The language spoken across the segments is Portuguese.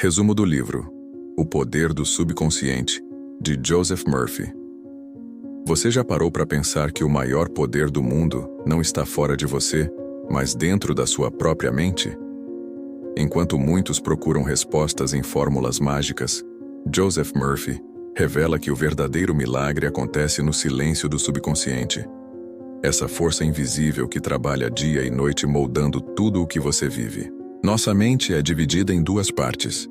Resumo do livro: O Poder do Subconsciente, de Joseph Murphy. Você já parou para pensar que o maior poder do mundo não está fora de você, mas dentro da sua própria mente? Enquanto muitos procuram respostas em fórmulas mágicas, Joseph Murphy revela que o verdadeiro milagre acontece no silêncio do subconsciente. Essa força invisível que trabalha dia e noite moldando tudo o que você vive. Nossa mente é dividida em duas partes.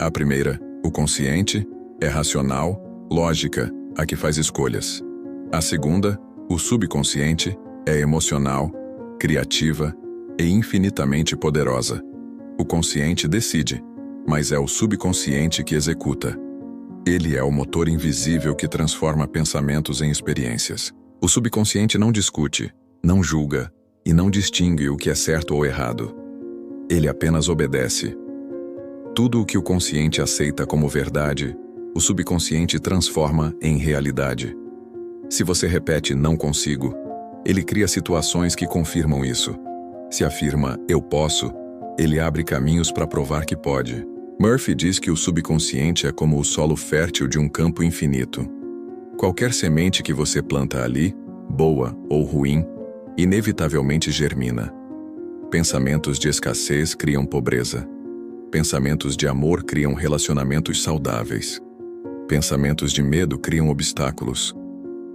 A primeira, o consciente, é racional, lógica, a que faz escolhas. A segunda, o subconsciente, é emocional, criativa e infinitamente poderosa. O consciente decide, mas é o subconsciente que executa. Ele é o motor invisível que transforma pensamentos em experiências. O subconsciente não discute, não julga e não distingue o que é certo ou errado. Ele apenas obedece. Tudo o que o consciente aceita como verdade, o subconsciente transforma em realidade. Se você repete "não consigo", ele cria situações que confirmam isso. Se afirma "eu posso", ele abre caminhos para provar que pode. Murphy diz que o subconsciente é como o solo fértil de um campo infinito. Qualquer semente que você planta ali, boa ou ruim, inevitavelmente germina. Pensamentos de escassez criam pobreza. Pensamentos de amor criam relacionamentos saudáveis. Pensamentos de medo criam obstáculos.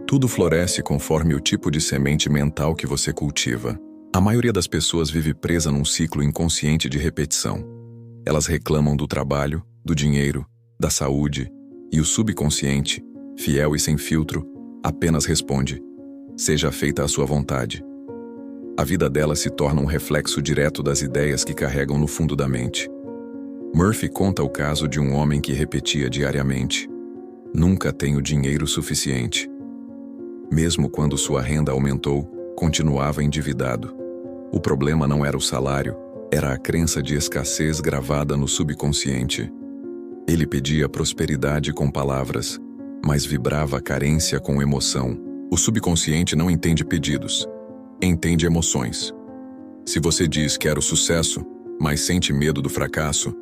Tudo floresce conforme o tipo de semente mental que você cultiva. A maioria das pessoas vive presa num ciclo inconsciente de repetição. Elas reclamam do trabalho, do dinheiro, da saúde, e o subconsciente, fiel e sem filtro, apenas responde: seja feita a sua vontade. A vida delas se torna um reflexo direto das ideias que carregam no fundo da mente. Murphy conta o caso de um homem que repetia diariamente: nunca tenho dinheiro suficiente. Mesmo quando sua renda aumentou, continuava endividado. O problema não era o salário, era a crença de escassez gravada no subconsciente. Ele pedia prosperidade com palavras, mas vibrava a carência com emoção. O subconsciente não entende pedidos, entende emoções. Se você diz quero sucesso, mas sente medo do fracasso,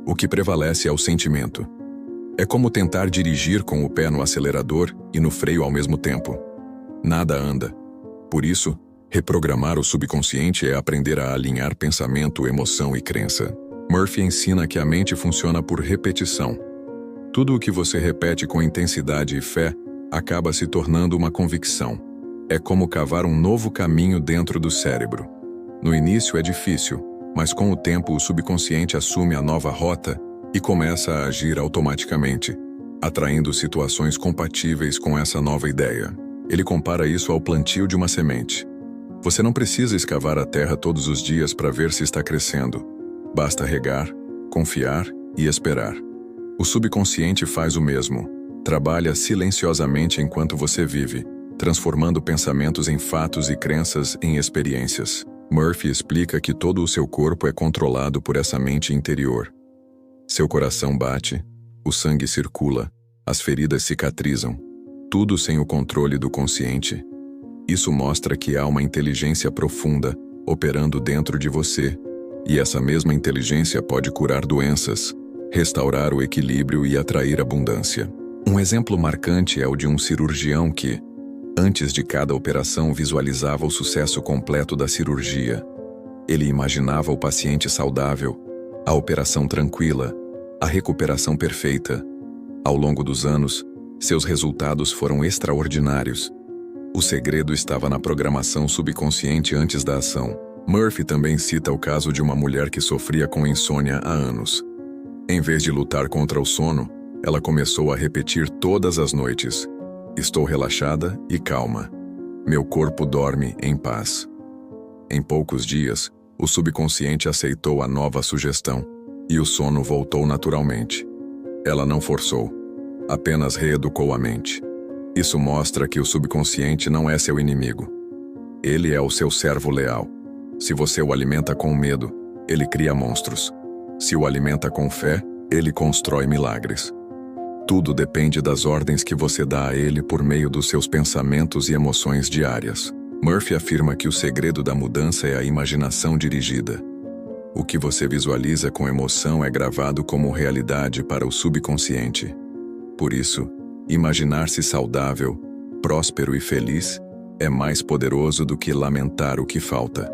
o que prevalece é o sentimento. É como tentar dirigir com o pé no acelerador e no freio ao mesmo tempo. Nada anda. Por isso, reprogramar o subconsciente é aprender a alinhar pensamento, emoção e crença. Murphy ensina que a mente funciona por repetição. Tudo o que você repete com intensidade e fé acaba se tornando uma convicção. É como cavar um novo caminho dentro do cérebro. No início é difícil, mas com o tempo o subconsciente assume a nova rota e começa a agir automaticamente, atraindo situações compatíveis com essa nova ideia. Ele compara isso ao plantio de uma semente. Você não precisa escavar a terra todos os dias para ver se está crescendo. Basta regar, confiar e esperar. O subconsciente faz o mesmo. Trabalha silenciosamente enquanto você vive, transformando pensamentos em fatos e crenças em experiências. Murphy explica que todo o seu corpo é controlado por essa mente interior. Seu coração bate, o sangue circula, as feridas cicatrizam, tudo sem o controle do consciente. Isso mostra que há uma inteligência profunda operando dentro de você, e essa mesma inteligência pode curar doenças, restaurar o equilíbrio e atrair abundância. Um exemplo marcante é o de um cirurgião que, antes de cada operação, visualizava o sucesso completo da cirurgia. Ele imaginava o paciente saudável, a operação tranquila, a recuperação perfeita. Ao longo dos anos, seus resultados foram extraordinários. O segredo estava na programação subconsciente antes da ação. Murphy também cita o caso de uma mulher que sofria com insônia há anos. Em vez de lutar contra o sono, ela começou a repetir todas as noites: estou relaxada e calma. Meu corpo dorme em paz. Em poucos dias, o subconsciente aceitou a nova sugestão e o sono voltou naturalmente. Ela não forçou, apenas reeducou a mente. Isso mostra que o subconsciente não é seu inimigo. Ele é o seu servo leal. Se você o alimenta com medo, ele cria monstros. Se o alimenta com fé, ele constrói milagres. Tudo depende das ordens que você dá a ele por meio dos seus pensamentos e emoções diárias. Murphy afirma que o segredo da mudança é a imaginação dirigida. O que você visualiza com emoção é gravado como realidade para o subconsciente. Por isso, imaginar-se saudável, próspero e feliz é mais poderoso do que lamentar o que falta.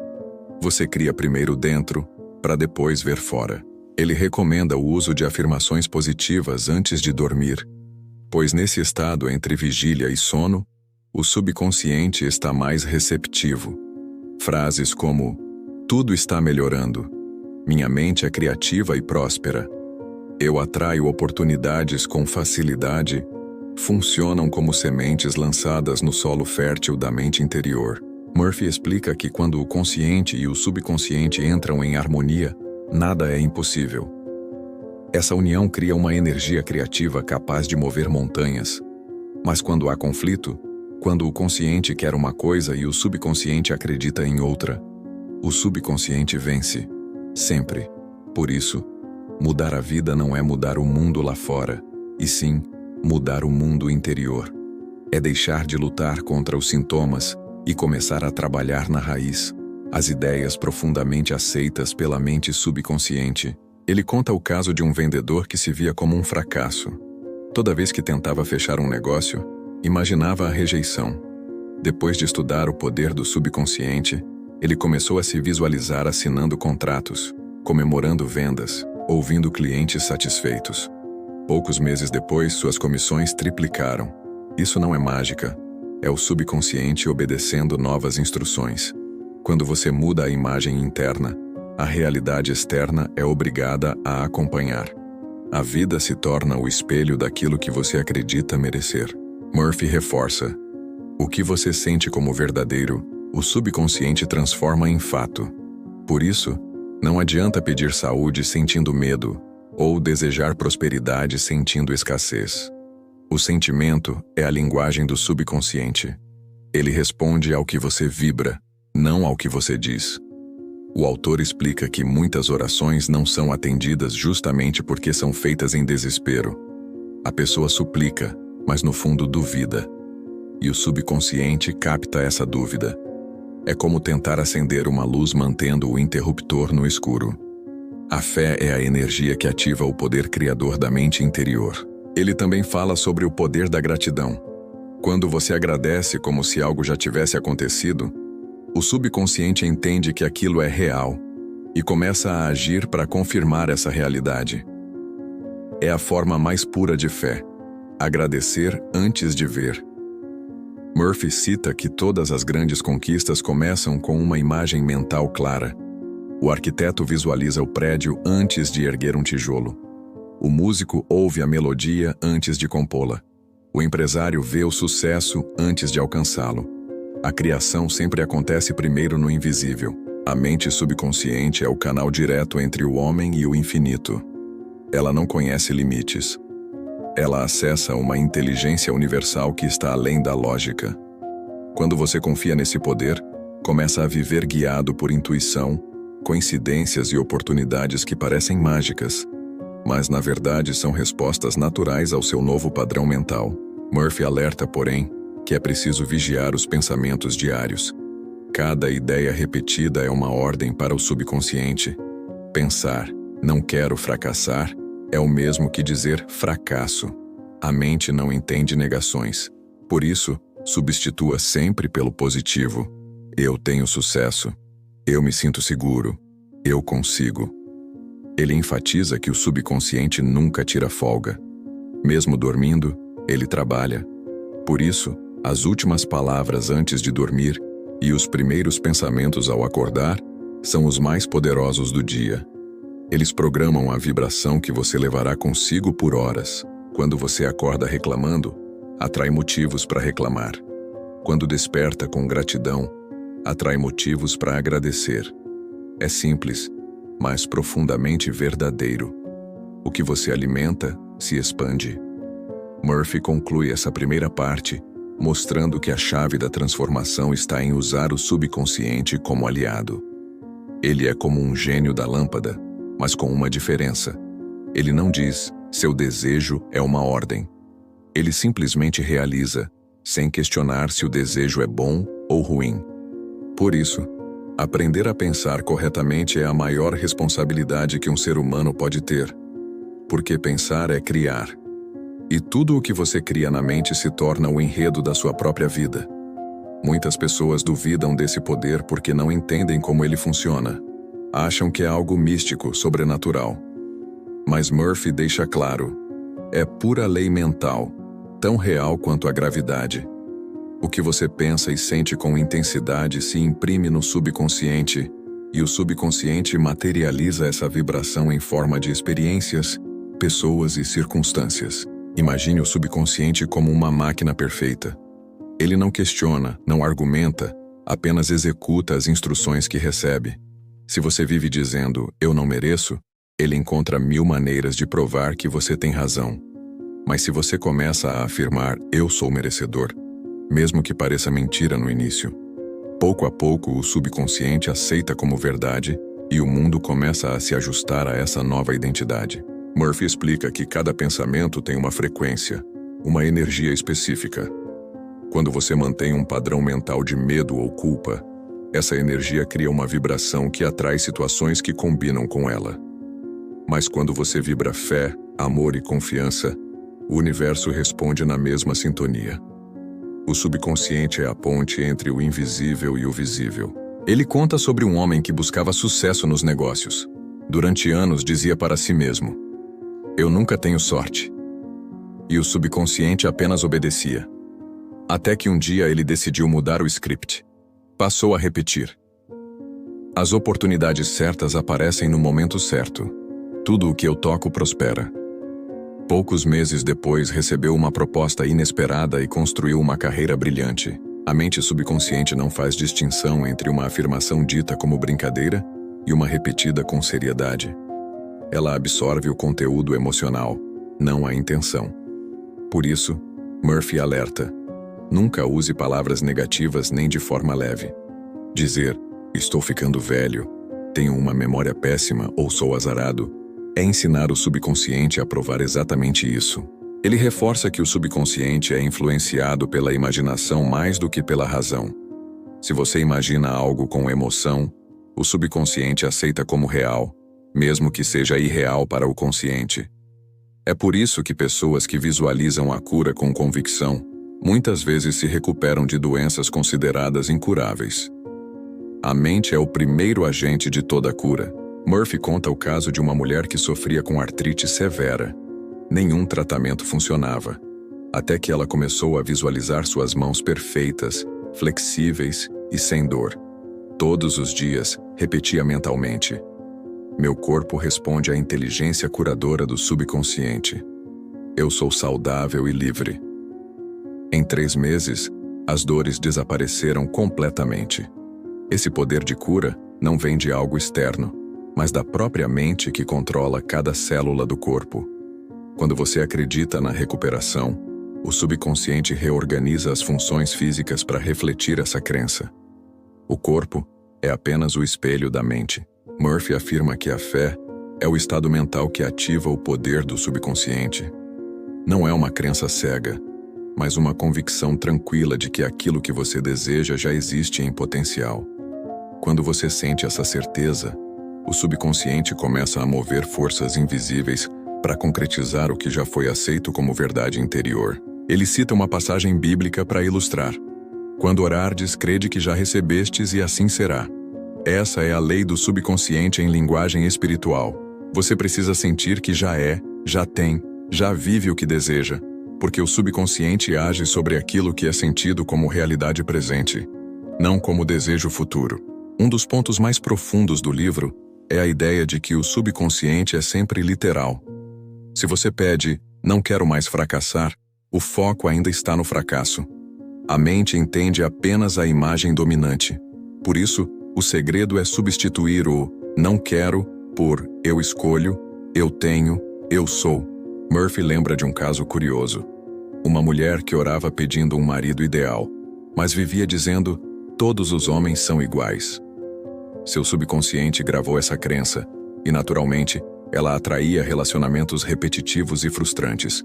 Você cria primeiro dentro, para depois ver fora. Ele recomenda o uso de afirmações positivas antes de dormir, pois nesse estado entre vigília e sono, o subconsciente está mais receptivo. Frases como: tudo está melhorando, minha mente é criativa e próspera, eu atraio oportunidades com facilidade, funcionam como sementes lançadas no solo fértil da mente interior. Murphy explica que quando o consciente e o subconsciente entram em harmonia, nada é impossível. Essa união cria uma energia criativa capaz de mover montanhas. Mas quando há conflito, quando o consciente quer uma coisa e o subconsciente acredita em outra, o subconsciente vence. Sempre. Por isso, mudar a vida não é mudar o mundo lá fora, e sim, mudar o mundo interior. É deixar de lutar contra os sintomas e começar a trabalhar na raiz, as ideias profundamente aceitas pela mente subconsciente. Ele conta o caso de um vendedor que se via como um fracasso. Toda vez que tentava fechar um negócio, imaginava a rejeição. Depois de estudar o poder do subconsciente, ele começou a se visualizar assinando contratos, comemorando vendas, ouvindo clientes satisfeitos. Poucos meses depois, suas comissões triplicaram. Isso não é mágica, é o subconsciente obedecendo novas instruções. Quando você muda a imagem interna, a realidade externa é obrigada a acompanhar. A vida se torna o espelho daquilo que você acredita merecer. Murphy reforça: o que você sente como verdadeiro, o subconsciente transforma em fato. Por isso, não adianta pedir saúde sentindo medo, ou desejar prosperidade sentindo escassez. O sentimento é a linguagem do subconsciente. Ele responde ao que você vibra, não ao que você diz. O autor explica que muitas orações não são atendidas justamente porque são feitas em desespero. A pessoa suplica, mas no fundo duvida. E o subconsciente capta essa dúvida. É como tentar acender uma luz mantendo o interruptor no escuro. A fé é a energia que ativa o poder criador da mente interior. Ele também fala sobre o poder da gratidão. Quando você agradece como se algo já tivesse acontecido, o subconsciente entende que aquilo é real e começa a agir para confirmar essa realidade. É a forma mais pura de fé, agradecer antes de ver. Murphy cita que todas as grandes conquistas começam com uma imagem mental clara. O arquiteto visualiza o prédio antes de erguer um tijolo. O músico ouve a melodia antes de compô-la. O empresário vê o sucesso antes de alcançá-lo. A criação sempre acontece primeiro no invisível. A mente subconsciente é o canal direto entre o homem e o infinito. Ela não conhece limites. Ela acessa uma inteligência universal que está além da lógica. Quando você confia nesse poder, começa a viver guiado por intuição, coincidências e oportunidades que parecem mágicas, mas na verdade são respostas naturais ao seu novo padrão mental. Murphy alerta, porém, que é preciso vigiar os pensamentos diários. Cada ideia repetida é uma ordem para o subconsciente. Pensar, não quero fracassar, é o mesmo que dizer fracasso. A mente não entende negações. Por isso, substitua sempre pelo positivo. Eu tenho sucesso. Eu me sinto seguro. Eu consigo. Ele enfatiza que o subconsciente nunca tira folga. Mesmo dormindo, ele trabalha. Por isso, as últimas palavras antes de dormir e os primeiros pensamentos ao acordar são os mais poderosos do dia. Eles programam a vibração que você levará consigo por horas. Quando você acorda reclamando, atrai motivos para reclamar. Quando desperta com gratidão, atrai motivos para agradecer. É simples, mas profundamente verdadeiro. O que você alimenta se expande. Murphy conclui essa primeira parte, mostrando que a chave da transformação está em usar o subconsciente como aliado. Ele é como um gênio da lâmpada, mas com uma diferença. Ele não diz, seu desejo é uma ordem. Ele simplesmente realiza, sem questionar se o desejo é bom ou ruim. Por isso, Aprender a pensar corretamente é a maior responsabilidade que um ser humano pode ter. Porque pensar é criar. E tudo o que você cria na mente se torna o enredo da sua própria vida. Muitas pessoas duvidam desse poder porque não entendem como ele funciona. Acham que é algo místico, sobrenatural. Mas Murphy deixa claro: é pura lei mental, tão real quanto a gravidade. O que você pensa e sente com intensidade se imprime no subconsciente, e o subconsciente materializa essa vibração em forma de experiências, pessoas e circunstâncias. Imagine o subconsciente como uma máquina perfeita. Ele não questiona, não argumenta, apenas executa as instruções que recebe. Se você vive dizendo, eu não mereço, ele encontra 1000 maneiras de provar que você tem razão. Mas se você começa a afirmar, eu sou merecedor, mesmo que pareça mentira no início, pouco a pouco o subconsciente aceita como verdade e o mundo começa a se ajustar a essa nova identidade. Murphy explica que cada pensamento tem uma frequência, uma energia específica. Quando você mantém um padrão mental de medo ou culpa, essa energia cria uma vibração que atrai situações que combinam com ela. Mas quando você vibra fé, amor e confiança, o universo responde na mesma sintonia. O subconsciente é a ponte entre o invisível e o visível. Ele conta sobre um homem que buscava sucesso nos negócios. Durante anos dizia para si mesmo: eu nunca tenho sorte. E o subconsciente apenas obedecia. Até que um dia ele decidiu mudar o script. Passou a repetir: as oportunidades certas aparecem no momento certo. Tudo o que eu toco prospera. Poucos meses depois recebeu uma proposta inesperada e construiu uma carreira brilhante. A mente subconsciente não faz distinção entre uma afirmação dita como brincadeira e uma repetida com seriedade. Ela absorve o conteúdo emocional, não a intenção. Por isso, Murphy alerta: nunca use palavras negativas nem de forma leve. Dizer, estou ficando velho, tenho uma memória péssima ou sou azarado, é ensinar o subconsciente a provar exatamente isso. Ele reforça que o subconsciente é influenciado pela imaginação mais do que pela razão. Se você imagina algo com emoção, o subconsciente aceita como real, mesmo que seja irreal para o consciente. É por isso que pessoas que visualizam a cura com convicção muitas vezes se recuperam de doenças consideradas incuráveis. A mente é o primeiro agente de toda a cura. Murphy conta o caso de uma mulher que sofria com artrite severa. Nenhum tratamento funcionava, até que ela começou a visualizar suas mãos perfeitas, flexíveis e sem dor. Todos os dias, repetia mentalmente: meu corpo responde à inteligência curadora do subconsciente. Eu sou saudável e livre. Em 3 meses, as dores desapareceram completamente. Esse poder de cura não vem de algo externo, mas da própria mente que controla cada célula do corpo. Quando você acredita na recuperação, o subconsciente reorganiza as funções físicas para refletir essa crença. O corpo é apenas o espelho da mente. Murphy afirma que a fé é o estado mental que ativa o poder do subconsciente. Não é uma crença cega, mas uma convicção tranquila de que aquilo que você deseja já existe em potencial. Quando você sente essa certeza, o subconsciente começa a mover forças invisíveis para concretizar o que já foi aceito como verdade interior. Ele cita uma passagem bíblica para ilustrar: quando orardes, crede que já recebestes e assim será. Essa é a lei do subconsciente em linguagem espiritual. Você precisa sentir que já é, já tem, já vive o que deseja, porque o subconsciente age sobre aquilo que é sentido como realidade presente, não como desejo futuro. Um dos pontos mais profundos do livro é a ideia de que o subconsciente é sempre literal. Se você pede, não quero mais fracassar, o foco ainda está no fracasso. A mente entende apenas a imagem dominante. Por isso, o segredo é substituir o não quero por eu escolho, eu tenho, eu sou. Murphy lembra de um caso curioso. Uma mulher que orava pedindo um marido ideal, mas vivia dizendo: todos os homens são iguais. Seu subconsciente gravou essa crença, e naturalmente, ela atraía relacionamentos repetitivos e frustrantes.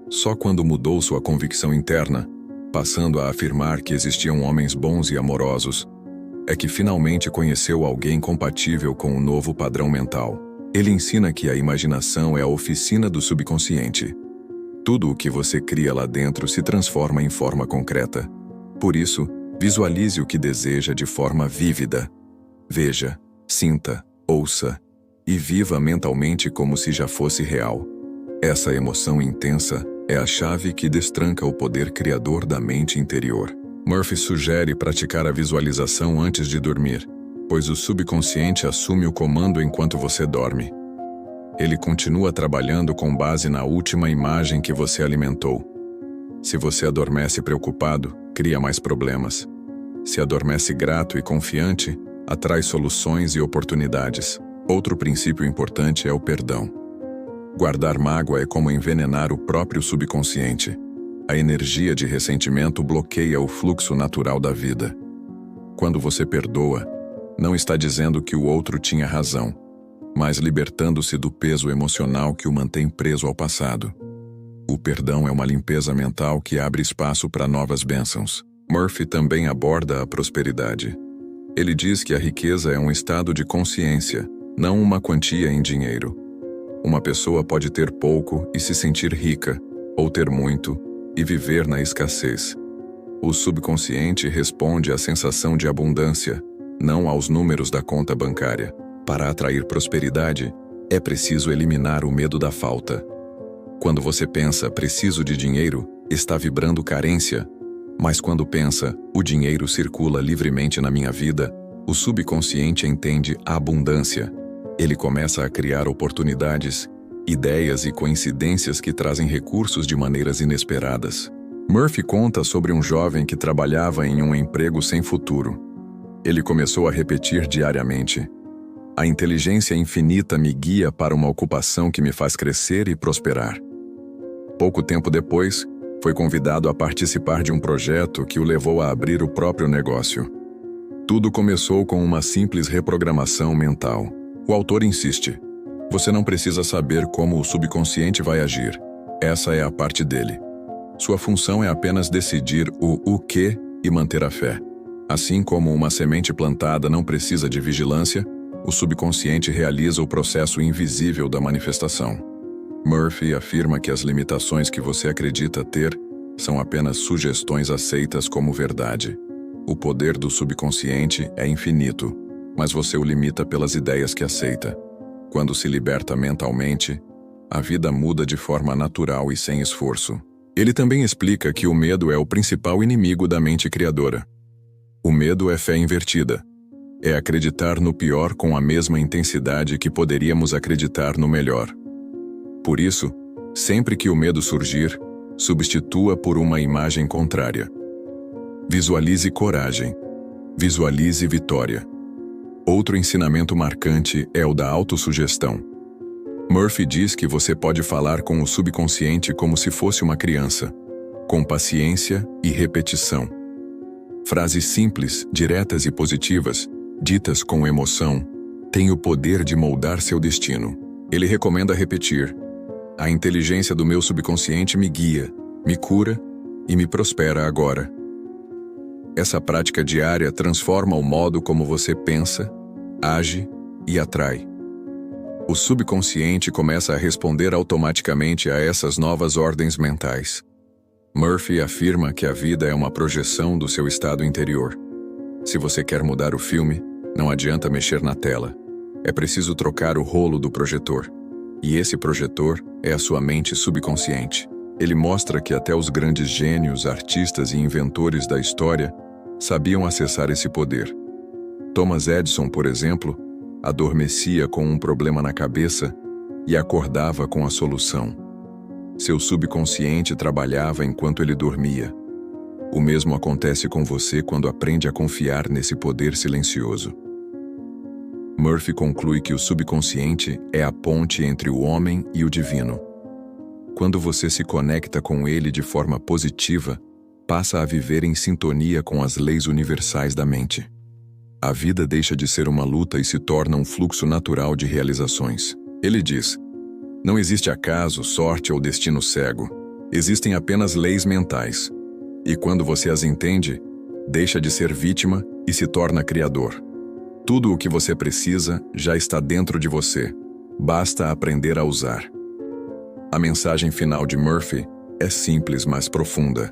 Só quando mudou sua convicção interna, passando a afirmar que existiam homens bons e amorosos, é que finalmente conheceu alguém compatível com o novo padrão mental. Ele ensina que a imaginação é a oficina do subconsciente. Tudo o que você cria lá dentro se transforma em forma concreta. Por isso, visualize o que deseja de forma vívida. Veja, sinta, ouça e viva mentalmente como se já fosse real. Essa emoção intensa é a chave que destranca o poder criador da mente interior. Murphy sugere praticar a visualização antes de dormir, pois o subconsciente assume o comando enquanto você dorme. Ele continua trabalhando com base na última imagem que você alimentou. Se você adormece preocupado, cria mais problemas. Se adormece grato e confiante, atrai soluções e oportunidades. Outro princípio importante é o perdão. Guardar mágoa é como envenenar o próprio subconsciente. A energia de ressentimento bloqueia o fluxo natural da vida. Quando você perdoa, não está dizendo que o outro tinha razão, mas libertando-se do peso emocional que o mantém preso ao passado. O perdão é uma limpeza mental que abre espaço para novas bênçãos. Murphy também aborda a prosperidade. Ele diz que a riqueza é um estado de consciência, não uma quantia em dinheiro. Uma pessoa pode ter pouco e se sentir rica, ou ter muito e viver na escassez. O subconsciente responde à sensação de abundância, não aos números da conta bancária. Para atrair prosperidade, é preciso eliminar o medo da falta. Quando você pensa preciso de dinheiro, está vibrando carência. Mas quando pensa o dinheiro circula livremente na minha vida, o subconsciente entende a abundância. Ele começa a criar oportunidades, ideias e coincidências que trazem recursos de maneiras inesperadas. Murphy conta sobre um jovem que trabalhava em um emprego sem futuro. Ele começou a repetir diariamente: "A inteligência infinita me guia para uma ocupação que me faz crescer e prosperar." Pouco tempo depois, foi convidado a participar de um projeto que o levou a abrir o próprio negócio. Tudo começou com uma simples reprogramação mental. O autor insiste: você não precisa saber como o subconsciente vai agir. Essa é a parte dele. Sua função é apenas decidir o que e manter a fé. Assim como uma semente plantada não precisa de vigilância, o subconsciente realiza o processo invisível da manifestação. Murphy afirma que as limitações que você acredita ter são apenas sugestões aceitas como verdade. O poder do subconsciente é infinito, mas você o limita pelas ideias que aceita. Quando se liberta mentalmente, a vida muda de forma natural e sem esforço. Ele também explica que o medo é o principal inimigo da mente criadora. O medo é fé invertida. É acreditar no pior com a mesma intensidade que poderíamos acreditar no melhor. Por isso, sempre que o medo surgir, substitua por uma imagem contrária. Visualize coragem. Visualize vitória. Outro ensinamento marcante é o da autossugestão. Murphy diz que você pode falar com o subconsciente como se fosse uma criança, com paciência e repetição. Frases simples, diretas e positivas, ditas com emoção, têm o poder de moldar seu destino. Ele recomenda repetir: "A inteligência do meu subconsciente me guia, me cura e me prospera agora." Essa prática diária transforma o modo como você pensa, age e atrai. O subconsciente começa a responder automaticamente a essas novas ordens mentais. Murphy afirma que a vida é uma projeção do seu estado interior. Se você quer mudar o filme, não adianta mexer na tela. É preciso trocar o rolo do projetor. E esse projetor é a sua mente subconsciente. Ele mostra que até os grandes gênios, artistas e inventores da história sabiam acessar esse poder. Thomas Edison, por exemplo, adormecia com um problema na cabeça e acordava com a solução. Seu subconsciente trabalhava enquanto ele dormia. O mesmo acontece com você quando aprende a confiar nesse poder silencioso. Murphy conclui que o subconsciente é a ponte entre o homem e o divino. Quando você se conecta com ele de forma positiva, passa a viver em sintonia com as leis universais da mente. A vida deixa de ser uma luta e se torna um fluxo natural de realizações. Ele diz: "Não existe acaso, sorte ou destino cego. Existem apenas leis mentais. E quando você as entende, Deixa de ser vítima e se torna criador. Tudo o que você precisa já está dentro de você. Basta aprender a usar. A mensagem final de Murphy é simples, mas profunda.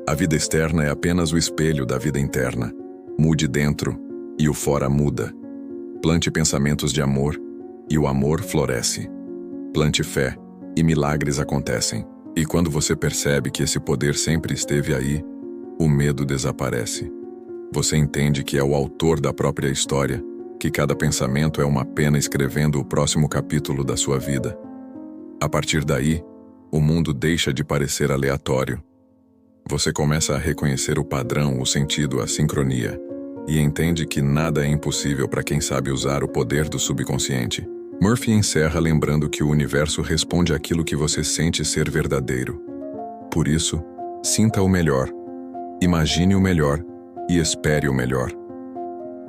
A vida externa é apenas o espelho da vida interna. Mude dentro e o fora muda. Plante pensamentos de amor e o amor floresce. Plante fé e milagres acontecem. E quando você percebe que esse poder sempre esteve aí, o medo desaparece. Você entende que é o autor da própria história, que cada pensamento é uma pena escrevendo o próximo capítulo da sua vida. A partir daí, o mundo deixa de parecer aleatório. Você começa a reconhecer o padrão, o sentido, a sincronia, e entende que nada é impossível para quem sabe usar o poder do subconsciente. Murphy encerra lembrando que o universo responde àquilo que você sente ser verdadeiro. Por isso, sinta o melhor, imagine o melhor e espere o melhor.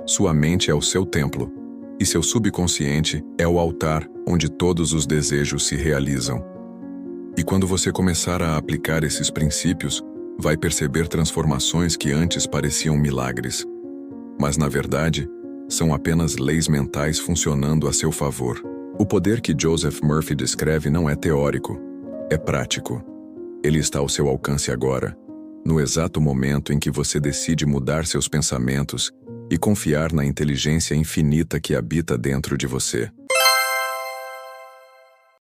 Sua mente é o seu templo, e seu subconsciente é o altar onde todos os desejos se realizam. E quando você começar a aplicar esses princípios, vai perceber transformações que antes pareciam milagres. Mas, na verdade, são apenas leis mentais funcionando a seu favor. O poder que Joseph Murphy descreve não é teórico, é prático. Ele está ao seu alcance agora, no exato momento em que você decide mudar seus pensamentos e confiar na inteligência infinita que habita dentro de você.